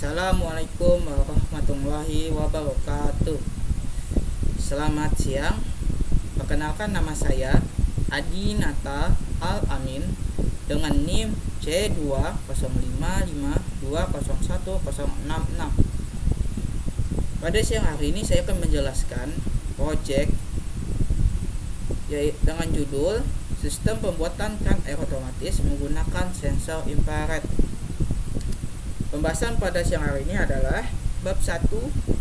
Assalamualaikum warahmatullahi wabarakatuh. Selamat siang. Perkenalkan, nama saya Adi Nata Al-Amin dengan NIM C2055201066. Pada siang hari ini saya akan menjelaskan proyek dengan judul Sistem Pembuatan Keran Air Otomatis Menggunakan Sensor Infrared. Pembahasan pada siang hari ini adalah bab 1,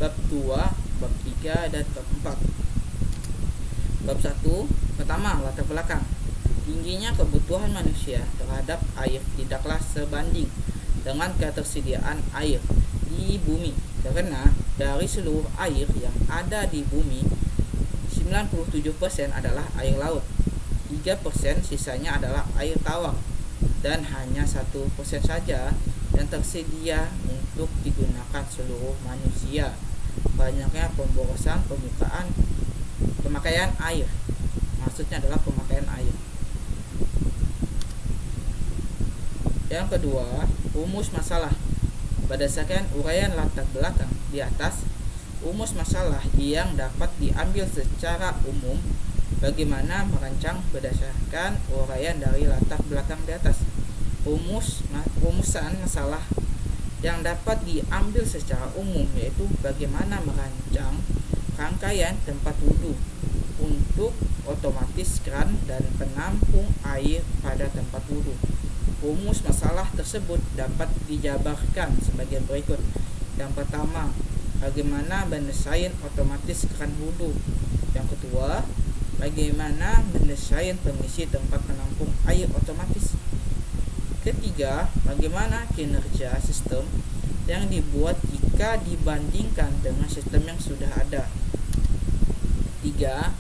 bab 2, bab 3, dan bab 4. Bab 1, pertama, latar belakang. Tingginya kebutuhan manusia terhadap air tidaklah sebanding dengan ketersediaan air di bumi, karena dari seluruh air yang ada di bumi, 97% adalah air laut, 3% sisanya adalah air tawar, dan hanya 1% saja yang tersedia untuk digunakan seluruh manusia. Banyaknya pemborosan pemakaian air, maksudnya adalah pemakaian air. Yang kedua, rumus masalah. Berdasarkan uraian latar belakang di atas, rumus masalah yang dapat diambil secara umum. Bagaimana merancang berdasarkan uraian dari latar belakang di atas. Rumusan masalah yang dapat diambil secara umum yaitu bagaimana merancang rangkaian tempat wudhu untuk otomatis keran dan penampung air pada tempat wudhu. Rumus masalah tersebut dapat dijabarkan sebagai berikut. Yang pertama, bagaimana mendesain otomatis keran wudhu. Yang kedua, bagaimana mendesain pengisi tempat penampung air otomatis. Ketiga, bagaimana kinerja sistem yang dibuat jika dibandingkan dengan sistem yang sudah ada. Tiga,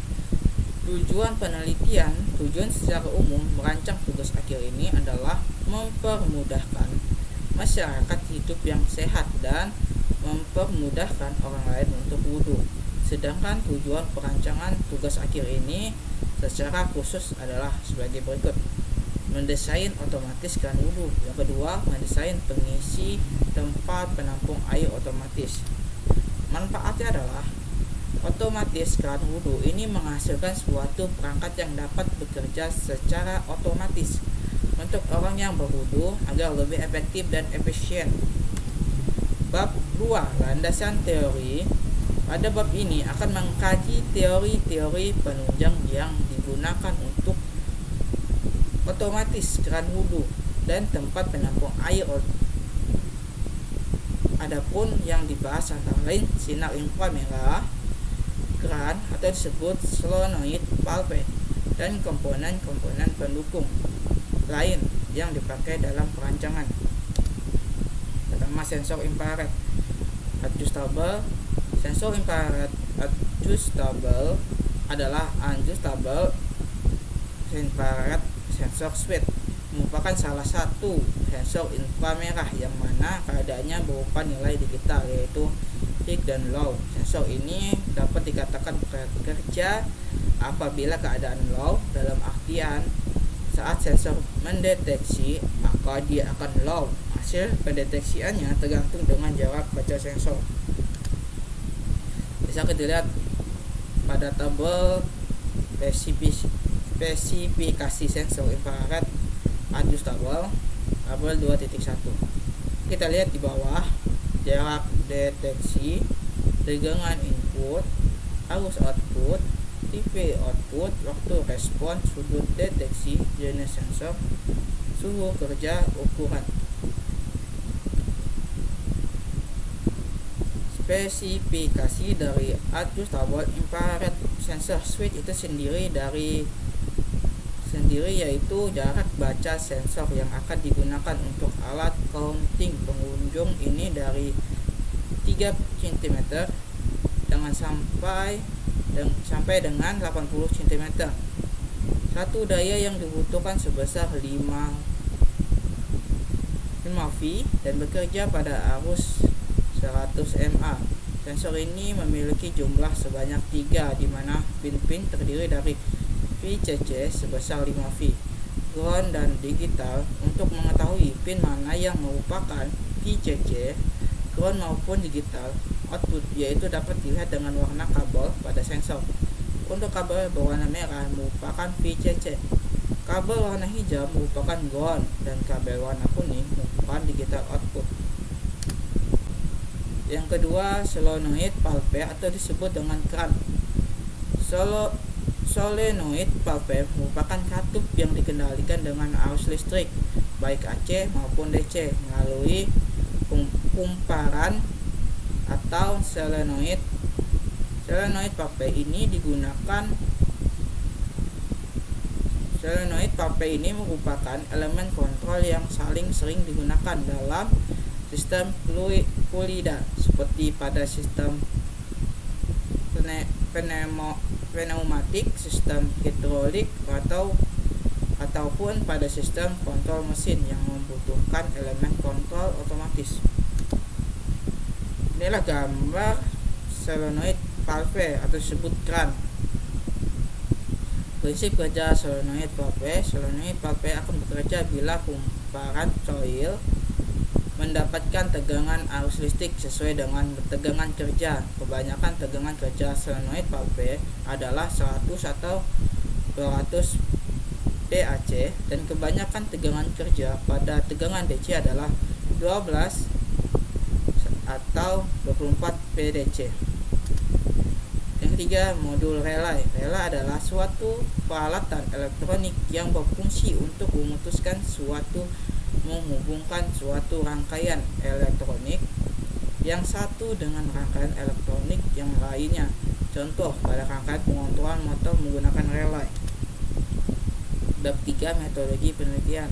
tujuan penelitian. Tujuan secara umum merancang tugas akhir ini adalah mempermudahkan masyarakat hidup yang sehat dan mempermudahkan orang lain untuk wudhu. Sedangkan tujuan perancangan tugas akhir ini secara khusus adalah sebagai berikut. Mendesain otomatis keran wudhu. Yang kedua, mendesain pengisi tempat penampung air otomatis. Manfaatnya adalah otomatis keran wudhu ini menghasilkan suatu perangkat yang dapat bekerja secara otomatis untuk orang yang berwudhu agar lebih efektif dan efisien. Bab 2, landasan teori. Pada bab ini akan mengkaji teori-teori penunjang yang digunakan untuk otomatis keran wudhu dan tempat penampung air. Adapun yang dibahas antara lain sinar inframerah, keran atau disebut solenoid valve, dan komponen-komponen pendukung lain yang dipakai dalam perancangan. Pertama, sensor infrared adjustable. Sensor infrared adjustable adalah adjustable infrared sensor switch, merupakan salah satu sensor inframerah yang mana keadaannya berupa nilai digital yaitu high dan low. Sensor ini dapat dikatakan bekerja apabila keadaan low, dalam artian saat sensor mendeteksi maka dia akan low. Hasil pendeteksiannya tergantung dengan jarak baca sensor. Bisa kita lihat pada tabel spesifikasi sensor infrared adjustable tabel 2.1. Kita lihat di bawah, jarak deteksi, tegangan input, arus output, TV output, waktu respon, sudut deteksi, jenis sensor, suhu kerja, ukuran. Spesifikasi dari adjustable infrared sensor switch itu sendiri yaitu jarak baca sensor yang akan digunakan untuk alat counting pengunjung ini dari 3 cm sampai dengan 80 cm. Satu daya yang dibutuhkan sebesar 5 V dan bekerja pada arus 100 mA. Sensor ini memiliki jumlah sebanyak 3, di mana pin-pin terdiri dari VCC sebesar 5 V, ground dan digital. Untuk mengetahui pin mana yang merupakan VCC, sinkron maupun digital output, yaitu dapat dilihat dengan warna kabel pada sensor. Untuk kabel berwarna merah merupakan VCC, kabel warna hijau merupakan ground, dan kabel warna kuning merupakan digital output. Yang kedua, solenoid valve atau disebut dengan kran. Solenoid valve merupakan katup yang dikendalikan dengan arus listrik baik AC maupun DC melalui kumparan atau solenoid. Solenoid valve ini merupakan elemen kontrol yang sering digunakan dalam sistem fluida seperti pada sistem pneumatik, sistem hidrolik, ataupun pada sistem kontrol mesin yang membutuhkan elemen kontrol otomatis. Inilah gambar solenoid valve atau disebut kran. Prinsip kerja solenoid valve. Solenoid valve akan bekerja bila kumparan coil mendapatkan tegangan arus listrik sesuai dengan tegangan kerja. Kebanyakan tegangan kerja solenoid valve adalah 100 atau 200 PAC, dan kebanyakan tegangan kerja pada tegangan DC adalah 12 atau 24 PDC. Yang ketiga, modul relay. Relay adalah suatu peralatan elektronik yang berfungsi untuk menghubungkan suatu rangkaian elektronik yang satu dengan rangkaian elektronik yang lainnya. Contoh pada rangkaian pengontrolan motor menggunakan relay. Bab 3, metodologi penelitian.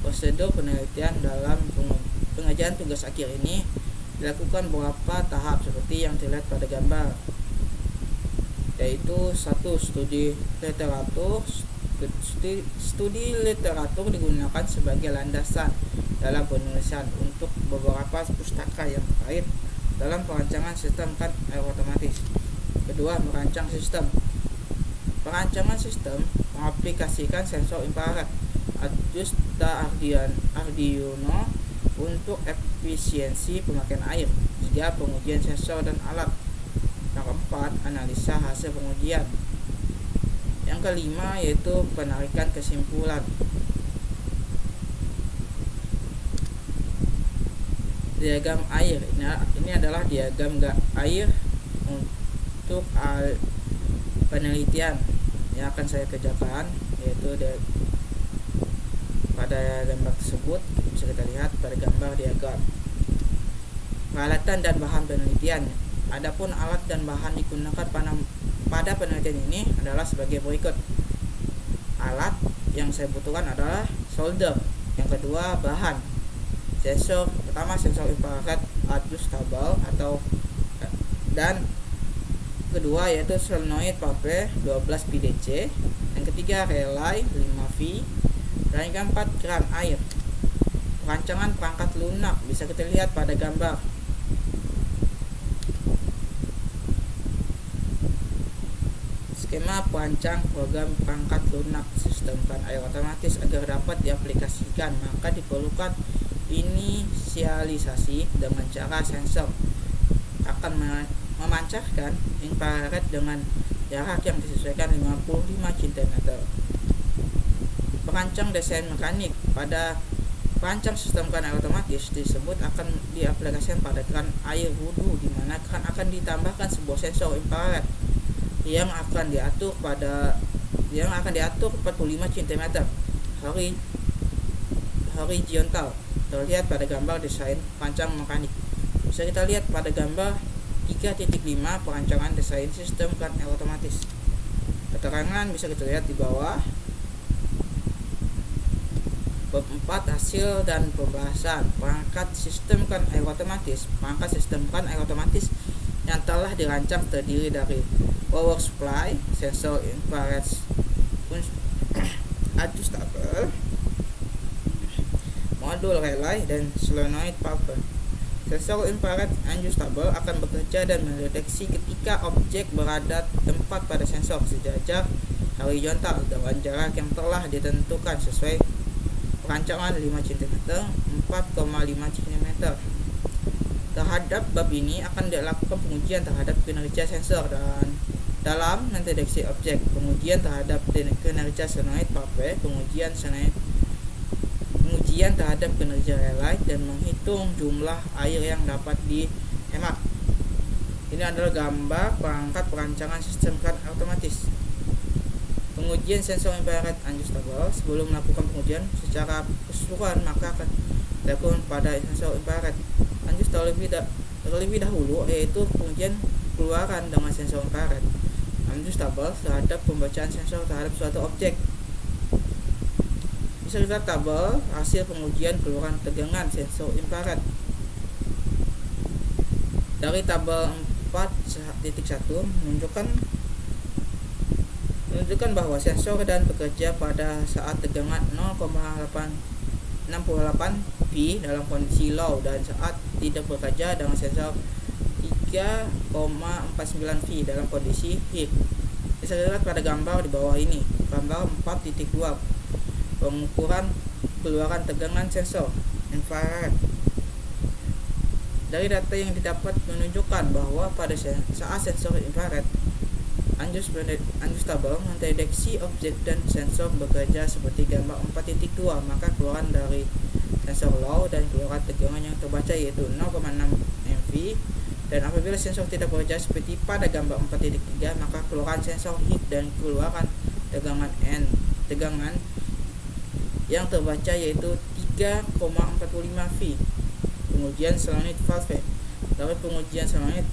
Prosedur penelitian dalam pengerjaan tugas akhir ini dilakukan beberapa tahap seperti yang dilihat pada gambar, yaitu 1. Studi literatur. Studi literatur digunakan sebagai landasan dalam penulisan untuk beberapa pustaka yang terkait dalam perancangan sistem kran air otomatis. Kedua, merancang sistem. Perancangan sistem mengaplikasikan sensor infrared Agusta Arduino untuk efisiensi pemakaian air. 3. Pengujian sensor dan alat. Yang keempat, analisa hasil pengujian. Yang kelima yaitu penarikan kesimpulan. Diagram air. Ini adalah diagram air untuk penelitian yang akan saya kerjakan, yaitu pada gambar tersebut bisa kita lihat pada gambar diagram. Peralatan dan bahan penelitian. Adapun alat dan bahan digunakan pada penelitian ini adalah sebagai berikut. Alat yang saya butuhkan adalah solder. Yang kedua, bahan. Sensor, pertama sensor infrared adjustable dan kedua yaitu solenoid valve 12 PDC. Yang ketiga, relay 5V. Dan yang keempat, kran air. Perancangan perangkat lunak bisa kita lihat pada gambar. Skema perancang program perangkat lunak sistem kran air otomatis agar dapat diaplikasikan, maka diperlukan inisialisasi dengan cara sensor akan memancarkan infrared dengan jarak yang disesuaikan 55 cm. Perancang desain mekanik. Pada perancang sistem kran air otomatis disebut akan diaplikasikan pada kran air wudhu, di mana kran akan ditambahkan sebuah sensor infrared yang akan diatur 45 cm horizontal, terlihat pada gambar desain perancang mekanik. Bisa kita lihat pada gambar 3.5 perancangan desain sistem kran air otomatis. Keterangan bisa kita lihat di bawah. Bab 4, hasil dan pembahasan. Perangkat sistem kran air otomatis. Perangkat sistem kran air otomatis yang telah dirancang terdiri dari power supply, sensor infrared adjustable, modul relay, dan solenoid valve. Sensor infrared adjustable akan bekerja dan mendeteksi ketika objek berada tepat pada sensor sejajar horizontal dengan jarak yang telah ditentukan sesuai perancangan 5 cm, 4,5 cm. pada bab ini akan dilakukan pengujian terhadap kinerja sensor dan dalam mendeteksi objek, pengujian terhadap kinerja solenoid valve, pengujian terhadap kinerja relay, dan menghitung jumlah air yang dapat dihemat. Ini adalah gambar perangkat perancangan sistem keran otomatis. Pengujian sensor infrared adjustable. Sebelum melakukan pengujian secara keseluruhan, maka akan dilakukan pada sensor infrared adjustable terlebih dahulu, yaitu pengujian keluaran dengan sensor infrared adjustable terhadap pembacaan sensor terhadap suatu objek. Bisa dilihat tabel hasil pengujian keluaran tegangan sensor infrared. Dari tabel 4.1 menunjukkan bahwa sensor dan bekerja pada saat tegangan 0,68 V dalam kondisi low dan saat tidak bekerja dengan sensor 3,49 V dalam kondisi high. Bisa dilihat pada gambar di bawah ini, gambar 4.2, pengukuran keluaran tegangan sensor infrared. Dari data yang didapat menunjukkan bahwa pada saat sensor infrared adjustable mendeteksi objek dan sensor bekerja seperti gambar 4.2, maka keluaran dari sensor low dan keluaran tegangan yang terbaca yaitu 0,6 mV, dan apabila sensor tidak bekerja seperti pada gambar 4.3, maka keluaran sensor high dan keluaran tegangan yang terbaca yaitu 3,45 V. Pengujian solenoid valve. Dari pengujian solenoid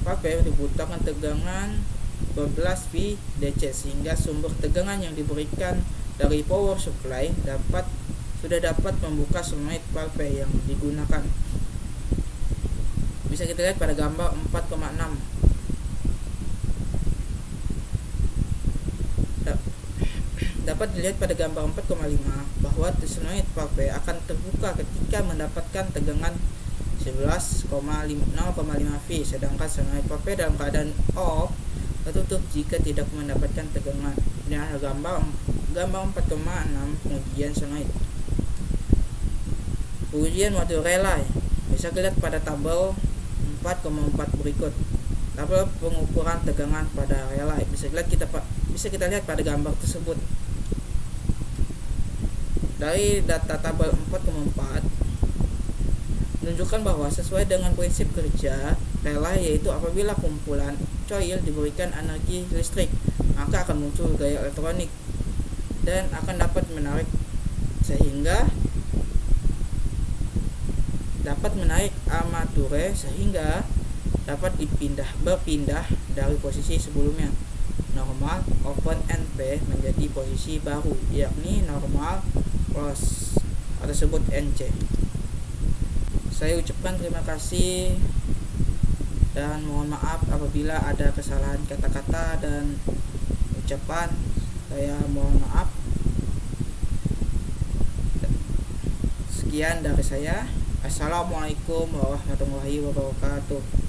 valve dibutuhkan tegangan 12 V DC, sehingga sumber tegangan yang diberikan dari power supply sudah dapat membuka solenoid valve yang digunakan. Bisa kita lihat pada gambar 4,6. Dapat dilihat pada gambar 4,5 bahwa solenoid valve akan terbuka ketika mendapatkan tegangan 11,05 V, sedangkan solenoid valve dalam keadaan off tertutup jika tidak mendapatkan tegangan. Ini adalah gambar 4,6 pengujian solenoid. Pengujian modul relay bisa dilihat pada tabel 4,4 berikut. Tabel pengukuran tegangan pada relay bisa kita lihat pada gambar tersebut. Dari data tabel 4,4 menunjukkan bahwa sesuai dengan prinsip kerja relay, yaitu apabila kumpulan coil diberikan energi listrik, maka akan muncul gaya elektronik dan akan dapat menarik armature sehingga dapat berpindah dari posisi sebelumnya, normal, open, NP, menjadi posisi baru, yakni normal close atau disebut NC. Saya ucapkan terima kasih dan mohon maaf apabila ada kesalahan kata-kata dan ucapan. Saya mohon maaf. Sekian dari saya. Assalamualaikum warahmatullahi wabarakatuh.